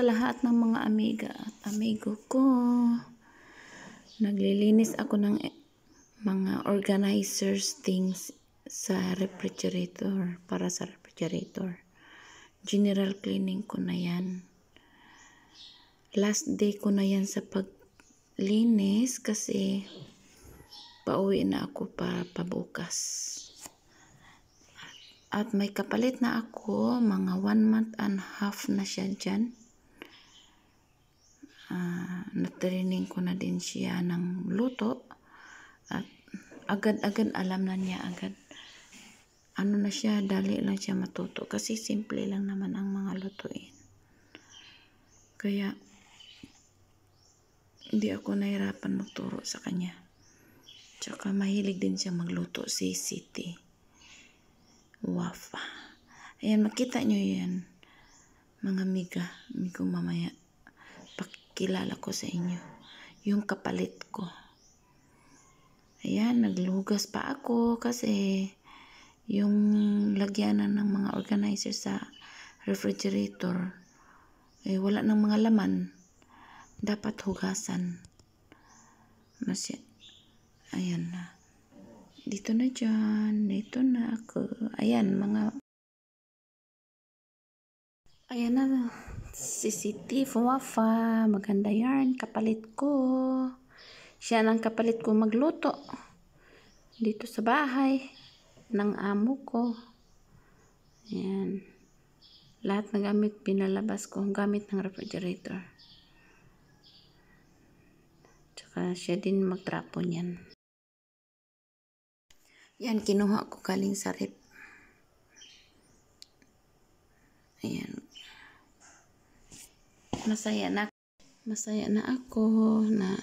sa lahat ng mga amiga at amigo ko. Naglilinis ako ng mga organizers things sa refrigerator, para sa refrigerator. General cleaning ko na yan. Last day ko na yan sa paglinis kasi pauwi na ako para pabukas. At may kapalit na ako, mga 1.5 months na siya dyan. Natraining ko na din siya ng luto. At agad-agad alam na niya agad. Ano na siya, dali lang siya matuto. Kasi simple lang naman ang mga lutuin. Kaya, hindi ako nahirapan magturo sa kanya. Tsaka mahilig din siya magluto si City. Wafa. Ayan, makita nyo yan. Mga amigo mamaya. Pakilala ko sa inyo. Yung kapalit ko. Ayan, naglugas pa ako kasi yung lagyanan ng mga organizer sa refrigerator, wala ng mga laman. Dapat hugasan. Ayan na. Dito na dyan. Dito na ako. Ayan, ayan na. CCTV, wafa. Maganda yarn. Kapalit ko. Siya ang kapalit ko magluto. Dito sa bahay. Ng amo ko. Ayan. Lahat ng gamit pinalabas ko. Gamit ng refrigerator. Tsaka siya din magtrapo niyan. Yan, kinuha ko galing sa rep. Ayan. Masaya na ako na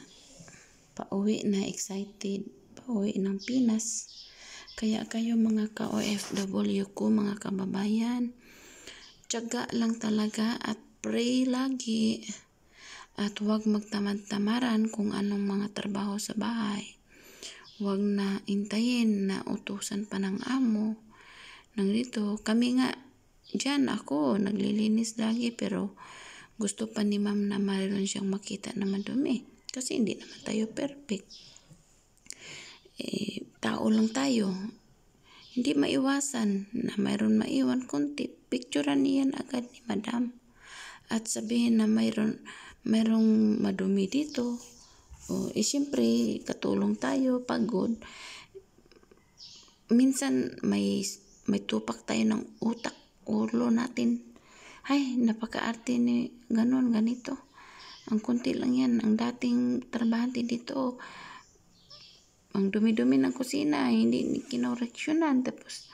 pauwi na, excited. Pauwi ng Pinas. Kaya kayo mga ka-OFW ko, mga kababayan, tiyaga lang talaga at pray lagi. At huwag magtamad-tamaran kung anong mga trabaho sa bahay. Huwag na intayin na utusan pa ng amo. Nang dito, kami nga, dyan ako, naglilinis lagi pero gusto pa ni ma'am na mayroon siyang makita na madumi. Kasi hindi naman tayo perfect. Tao lang tayo. Hindi maiwasan na mayroon maiwan kunti. Picturean niyan agad ni madam. At sabihin na mayroong madumi dito. Siyempre, katulong tayo, pagod. Minsan, may tupak tayo ng utak, ulo natin. Ay, napaka-arte ni ganon, ganito. Ang kunti lang yan. Ang dating trabahante dito, ang dumi-dumi ng kusina, hindi kinoreksyonan. Tapos,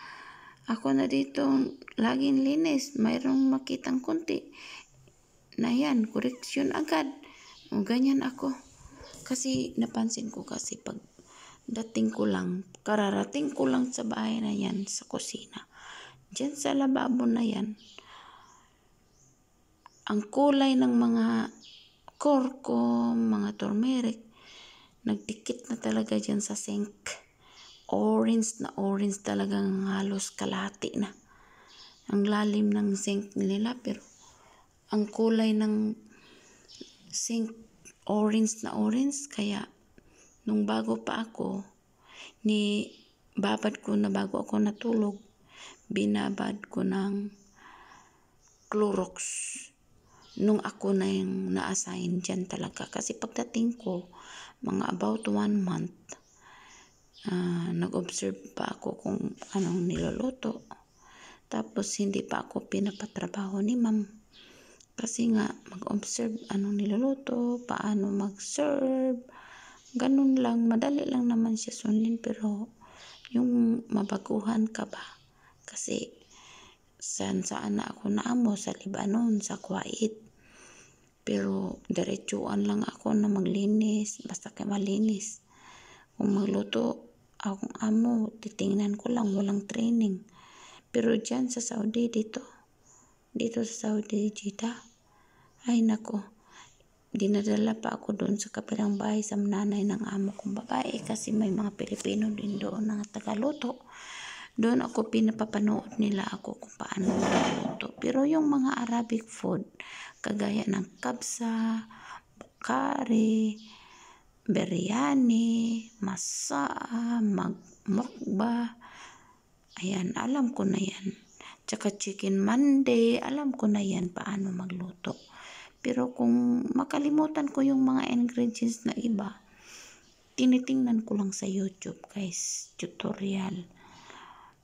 ako na dito, laging linis. Mayroong makitang kunti. Na yan, koreksyon agad. Ganyan ako. Kasi napansin ko kasi pag kararating ko lang sa bahay na yan, sa kusina. Diyan sa lababo na yan. Ang kulay ng mga korko, mga turmeric, nagdikit na talaga dyan sa sink. Orange talagang halos kalahati na. Ang lalim ng sink nila pero ang kulay ng sink orange, kaya nung bago pa ako, babad ko na bago ako natulog, binabad ko ng Clorox. Nung ako na yung na-assign dyan talaga. Kasi pagdating ko, mga about 1 month, nag-observe pa ako kung anong niluluto. Tapos hindi pa ako pinapatrabaho ni ma'am. Kasi nga, mag-observe anong niluluto, paano mag-serve. Ganun lang, madali lang naman siya sundin. Pero, yung mabaguhan ka ba? Kasi, saan na ako naamo, sa Lebanon, sa Kuwait. Pero, diretsuan lang ako na maglinis, basta kayo malinis. Kung magluto, akong amo, titingnan ko lang, walang training. Pero dyan sa Saudi, dito sa Saudi, Jeddah, ay nako, dinadala pa ako doon sa kabilang bahay sa nanay ng amo kong babae kasi may mga Pilipino din doon na tagaluto. Doon ako pinapapanood nila ako kung paano magluto. Pero yung mga Arabic food, kagaya ng kabsa, bukhari, biryani, masaa, mukba, ayan, alam ko na yan. Tsaka chicken mande, alam ko na yan paano magluto. Pero kung makalimutan ko yung mga ingredients na iba, tinitingnan ko lang sa YouTube guys, tutorial.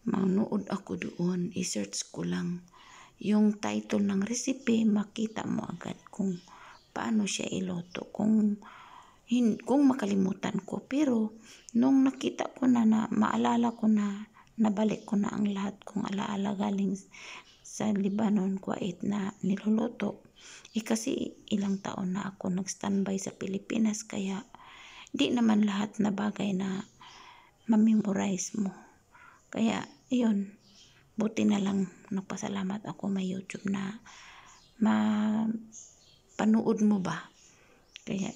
Manood ako doon, i-search ko lang yung title ng recipe, makita mo agad kung paano siya iluto. Kung makalimutan ko, pero nung nakita ko na, maalala ko na, nabalik ko na ang lahat kung alaala galing sa Lebanon, Kuwait na niluluto. Kasi ilang taon na ako nag-standby sa Pilipinas, kaya di naman lahat na bagay na ma-memorize mo. Kaya yun, buti na lang nagpasalamat ako may YouTube na panood mo ba. Kaya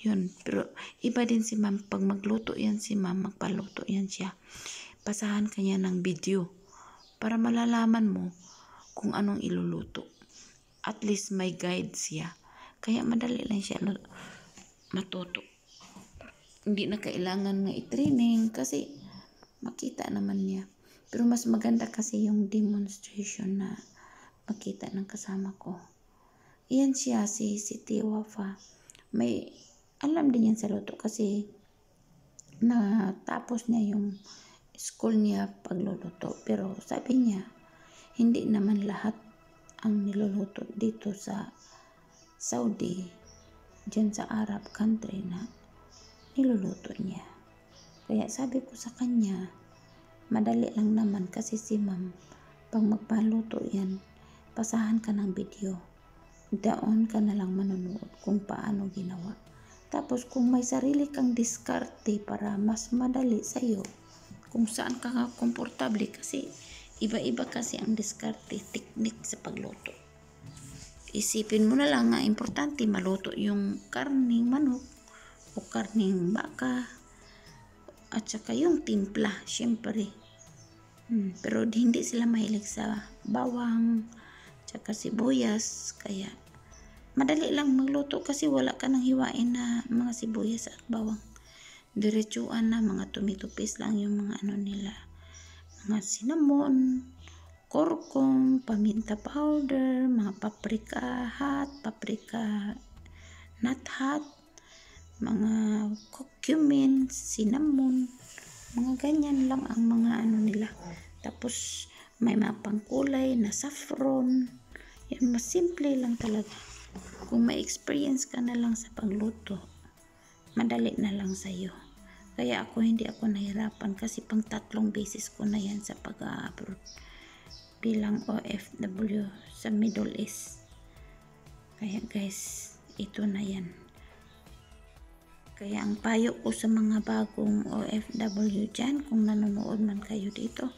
yun, pero iba din si ma'am, pag magluto yan si ma'am, magpaluto yan siya, pasahan kanya ng video para malalaman mo kung anong iluluto. At least may guide siya, kaya madali lang siya matuto. Hindi na kailangan nga i-training kasi makita naman niya. Pero mas maganda kasi yung demonstration na makita ng kasama ko. Iyan siya, si Tiwafa. May alam din yan sa luto kasi natapos niya yung school niya pagluluto. Pero sabi niya, hindi naman lahat ang niluluto dito sa Saudi, dyan sa Arab country na niluluto niya. Kaya sabi ko sa kanya, madali lang naman kasi si ma'am, pag magpaluto yan, pasahan ka ng video. Doon ka na lang manonood kung paano ginawa. Tapos kung may sarili kang diskarte para mas madali sa'yo, kung saan ka komportable, kasi iba-iba kasi ang diskarte, technique sa pagluto. Isipin mo na lang nga importante maluto yung karning manok o karning baka at saka yung timpla, syempre. Pero hindi sila mahilig sa bawang tsaka sibuyas, kaya madali lang magluto kasi wala ka nang hiwain na mga sibuyas at bawang. Diretsuan na, mga tumitupis lang yung mga nila, mga cinnamon, kurkum, paminta powder, mga paprika hot, paprika not hot, mga cumin, cinnamon, mga ganyan lang ang mga nila. Tapos may mga pangkulay na saffron. Yan, mas simple lang talaga. Kung may experience ka na lang sa pagluto, madali na lang sa'yo. Kaya hindi ako nahirapan kasi pang 3 beses ko na yan sa pag-abroad bilang OFW sa Middle East. Kaya guys, ito na yan. Kaya ang payo ko sa mga bagong OFW dyan, kung nanonood man kayo dito,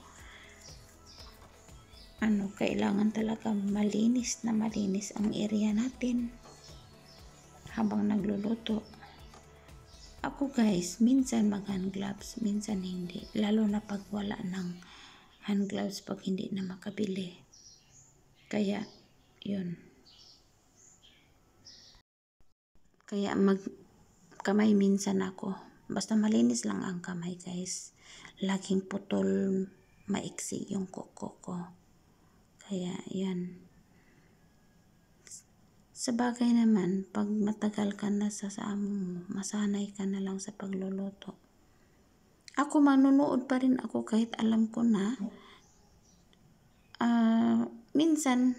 kailangan talaga malinis ang area natin habang nagluluto. Ako guys, minsan mag hand gloves, minsan hindi. Lalo na pag wala ng hand gloves, pag hindi na makabili. Kaya, yun. Kaya kamay minsan ako. Basta malinis lang ang kamay guys. Laging putol, maiksi yung kuko ko. Kaya, yan. Sa bagay naman, pag matagal ka na sa amo mo, masanay ka na lang sa pagluluto. Ako manunood pa rin ako kahit alam ko na. Minsan,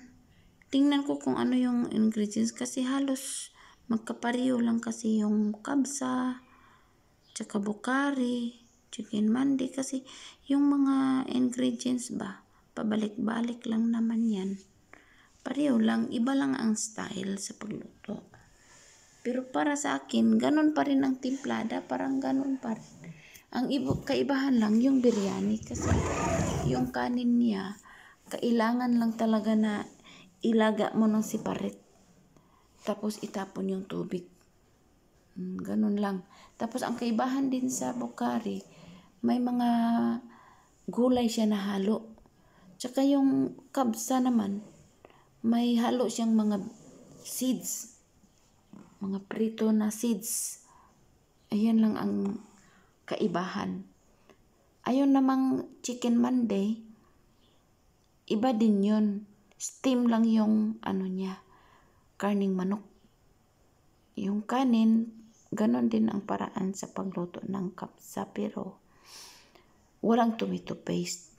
tingnan ko kung ano yung ingredients kasi halos magkapareho lang kasi yung kabsa, tsaka bukhari, chicken mandi kasi yung mga ingredients ba, pabalik-balik lang naman yan. Pareho lang, iba lang ang style sa pagluto. Pero para sa akin, ganun pa rin ang timplada, parang ganun pa rin. Ang kaibahan lang yung biryani kasi yung kanin niya, kailangan lang talaga na ilaga mo ng separate. Tapos itapon yung tubig. Ganun lang. Tapos ang kaibahan din sa bukhari, may mga gulay siya na halo. Tsaka yung kabsa naman, may halo siyang mga seeds, mga prito na seeds. Ayan lang ang kaibahan. Ayun namang chicken Monday, iba din yun. Steam lang yung niya, karning manok. Yung kanin, ganon din ang paraan sa pagluto ng kapsa, pero walang tomato paste.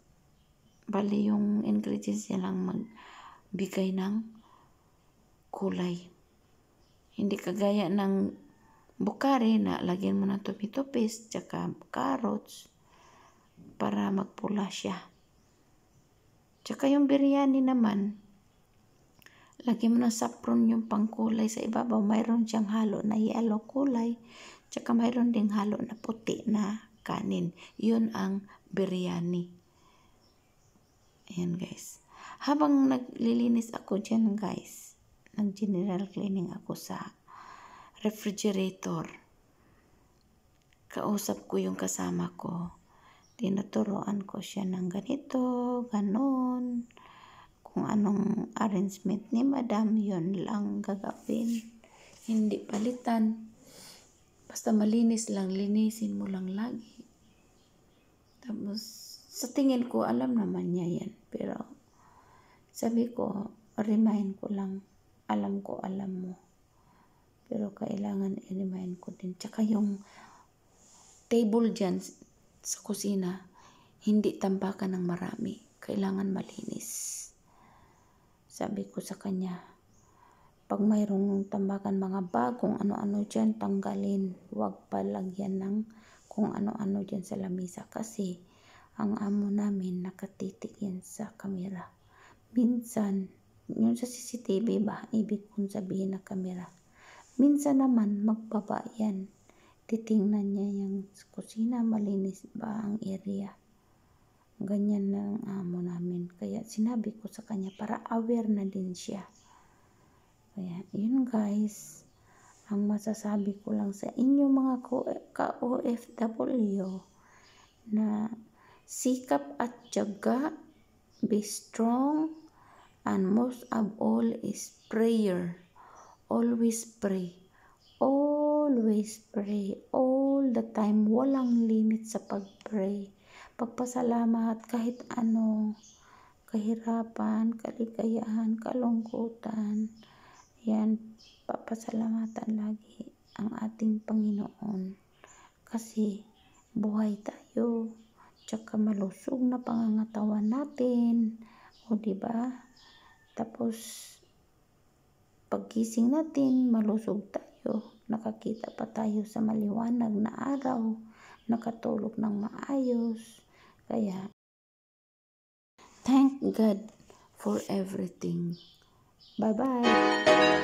Bali yung ingredients niya lang magbigay ng kulay. Hindi kagaya ng bukari na lagyan mo ng tomato paste tsaka carrots para magpula siya. Tsaka yung biryani naman, lagyan mo ng saffron yung pangkulay sa ibabaw. Mayroon siyang halo na yellow kulay, tsaka mayroon ding halo na puti na kanin. Yun ang biryani. Ayan guys. Habang naglilinis ako dyan guys, nag-general cleaning ako sa refrigerator, kausap ko yung kasama ko. Tinuturoan ko siya ng ganito, ganon. Kung anong arrangement ni madam, yun lang gagawin. Hindi palitan. Basta malinis lang, linisin mo lang lagi. Tapos, sa tingin ko, alam naman niya yan. Pero, sabi ko, remind ko lang. Alam ko, alam mo. Pero, kailangan i-remind ko din. Tsaka yung table dyan sa kusina, hindi tambakan ng marami. Kailangan malinis. Sabi ko sa kanya, pag mayroong tambakan mga bagong ano-ano dyan, tanggalin. Huwag palagyan ng kung ano-ano dyan sa lamisa. Kasi, ang amo namin nakatitig yan sa kamera. Minsan, yun sa CCTV ba, ibig kong sabihin na kamera. Minsan naman, magbaba yan. Titingnan niya yung kusina, malinis ba ang area. Ganyan na ang amo namin. Kaya sinabi ko sa kanya para aware na din siya. Kaya yun guys, ang masasabi ko lang sa inyo mga ka-OFW na sikap at tiyaga, be strong, and most of all is prayer. Always pray. Always pray. All the time. Walang limit sa pag-pray. Pagpasalamat kahit ano. Kahirapan, kaligayahan, kalungkutan. Yan. Papasalamatan lagi ang ating Panginoon. Kasi buhay tayo. Tsaka malusog na pangangatawan natin. O diba? Tapos paggising natin, malusog tayo. Nakakita pa tayo sa maliwanag na araw. Nakatulog ng maayos. Kaya, thank God for everything. Bye-bye.